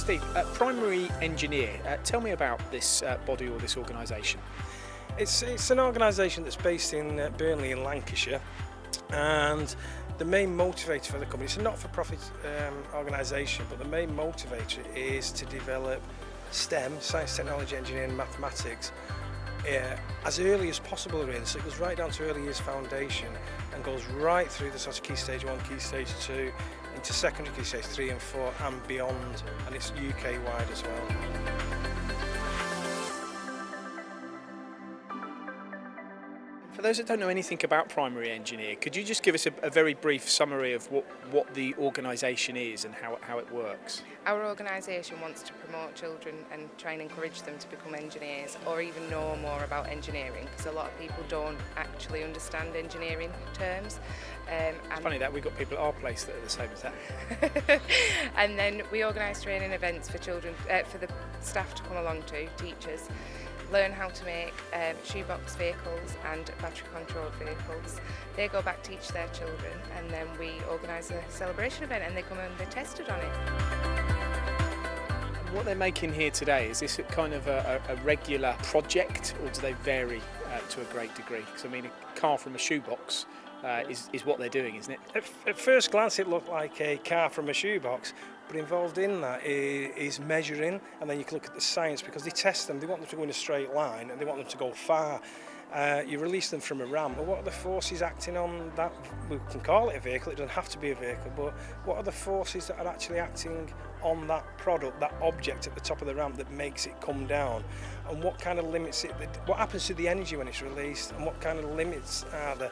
Steve, primary engineer, tell me about this body or this organisation. It's an organisation that's based in Burnley in Lancashire, and the main motivator for the company, it's a not-for-profit organisation, but the main motivator is to develop STEM, science, technology, engineering, mathematics, as early as possible really. So it goes right down to early years foundation and goes right through the sort of key stage 1, key stage 2, into secondary key stage 3 and 4 and beyond, and it's UK wide as well. For those that don't know anything about primary engineer, could you just give us a very brief summary of what the organisation is and how it works? Our organisation wants to promote children and try and encourage them to become engineers or even know more about engineering, because a lot of people don't actually understand engineering terms. It's funny that we've got people at our place that are the same as that. And then we organise training events for children, for the staff to come along to, teachers, learn how to make shoebox vehicles and battery controlled vehicles. They go back, teach their children, and then we organise a celebration event and they come and they're tested on it. What they're making here today, is this kind of a regular project, or do they vary to a great degree? Because I mean, a car from a shoebox is what they're doing, isn't it? At first glance it looked like a car from a shoebox, but involved in that is measuring, and then you can look at the science, because they test them. They want them to go in a straight line and they want them to go far. You release them from a ramp, but what are the forces acting on that? We can call it a vehicle, it doesn't have to be a vehicle, but what are the forces that are actually acting on that product, that object at the top of the ramp that makes it come down? And what kind of limits it, what happens to the energy when it's released, and what kind of limits are there?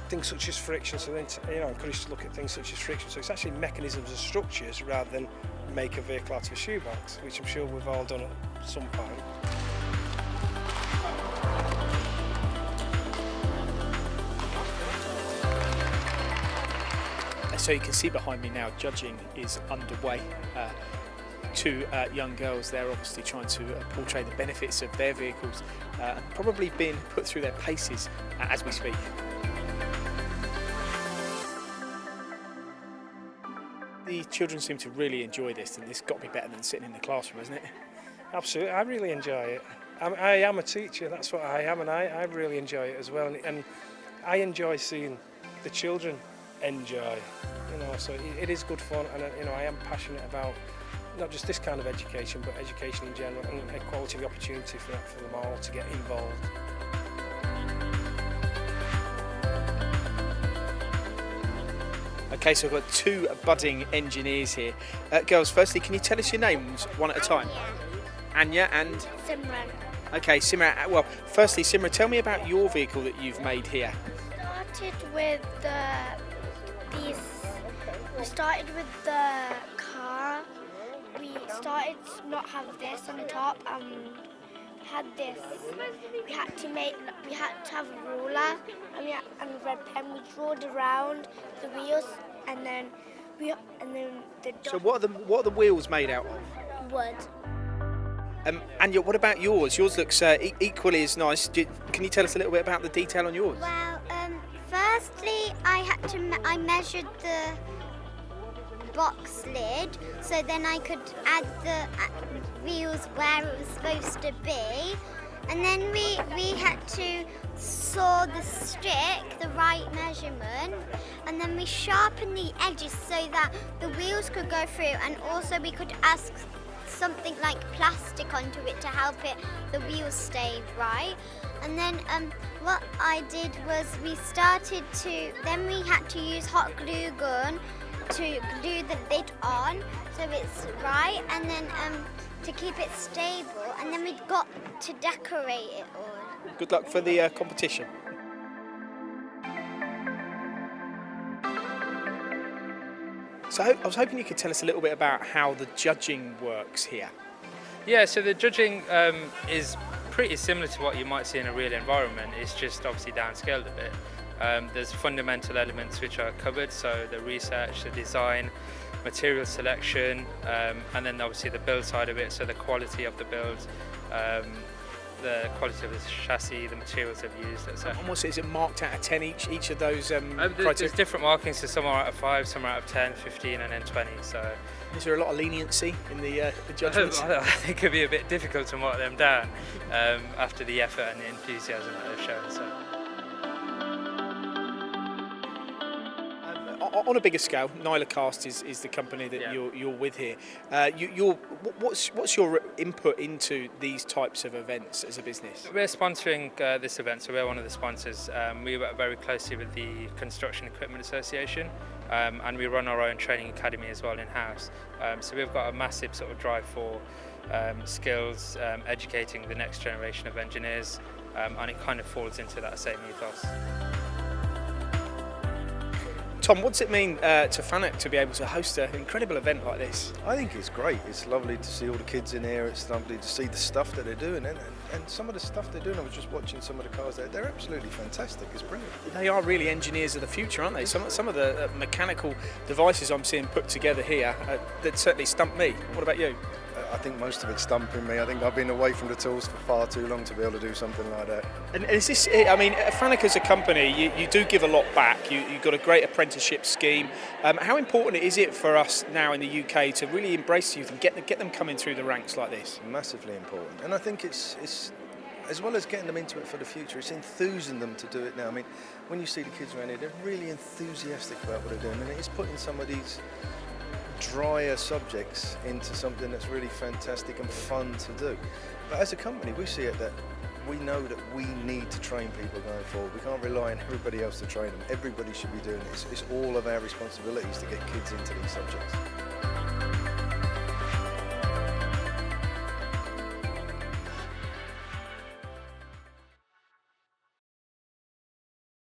Things such as friction, so then encouraged to look at things such as friction. So it's actually mechanisms and structures rather than make a vehicle out of a shoebox, which I'm sure we've all done at some point. So you can see behind me now, judging is underway. Two young girls, they're obviously trying to portray the benefits of their vehicles and probably being put through their paces as we speak. The children seem to really enjoy this, and this has got to be better than sitting in the classroom, isn't it? Absolutely, I really enjoy it. I am a teacher, that's what I am, and I really enjoy it as well. And I enjoy seeing the children enjoy, so it is good fun, and I am passionate about not just this kind of education, but education in general, and equality of opportunity for them all to get involved. Okay, so we've got two budding engineers here. Girls, firstly, can you tell us your names one at a time? Anya and? Simran. Okay, Simran. Well, firstly, Simran, tell me about your vehicle that you've made here. We started with the car. We started to not have this on the top and had this. We had to have a ruler and a red pen. We drawed around the wheels, and then the So what are the wheels made out of? wood. Anya, what about yours? Yours looks equally as nice. Can you tell us a little bit about the detail on yours? Well, firstly, I measured the box lid, so then I could add the wheels where it was supposed to be, and then we had to saw the stick the right measurement, and then we sharpened the edges so that the wheels could go through, and also we could ask something like plastic onto it to help the wheels stay right. And then what I did was we had to use hot glue gun to glue the lid on so it's right, and then to keep it stable, and then we got to decorate it all. Good luck for the competition. So I was hoping you could tell us a little bit about how the judging works here. Yeah, so the judging is pretty similar to what you might see in a real environment. It's just obviously downscaled a bit. There's fundamental elements which are covered, so the research, the design, material selection, and then obviously the build side of it, so the quality of the build, the quality of the chassis, the materials they've used, etc. And what's it, is it marked out of 10 each of those There's criteria? different markings, so some are out of 5, some are out of 10, 15 and then 20. So Is there a lot of leniency in the judgments? I think it could be a bit difficult to mark them down after the effort and the enthusiasm that they've shown. So. On a bigger scale, Nyla is the company that you're with here. What's your input into these types of events as a business? We're sponsoring this event, so we're one of the sponsors. We work very closely with the Construction Equipment Association, and we run our own training academy as well in-house. So we've got a massive sort of drive for skills, educating the next generation of engineers, and it kind of falls into that same ethos. Tom, what's it mean to FANUC to be able to host an incredible event like this? I think it's great. It's lovely to see all the kids in here. It's lovely to see the stuff that they're doing, and some of the stuff they're doing. I was just watching some of the cars there. They're absolutely fantastic. It's brilliant. They are really engineers of the future, aren't they? Some of the mechanical devices I'm seeing put together here that certainly stumped me. What about you? I think most of it's stumping me. I think I've been away from the tools for far too long to be able to do something like that. And is this, I mean, FANUC as a company, you do give a lot back. You've got a great apprenticeship scheme. How important is it for us now in the UK to really embrace youth and get them coming through the ranks like this? Massively important. And I think it's as well as getting them into it for the future, it's enthusing them to do it now. I mean, when you see the kids around here, they're really enthusiastic about what they're doing, and it's putting some of these drier subjects into something that's really fantastic and fun to do. But as a company, we see it that we know that we need to train people going forward. We can't rely on everybody else to train them. Everybody should be doing this. It's all of our responsibilities to get kids into these subjects.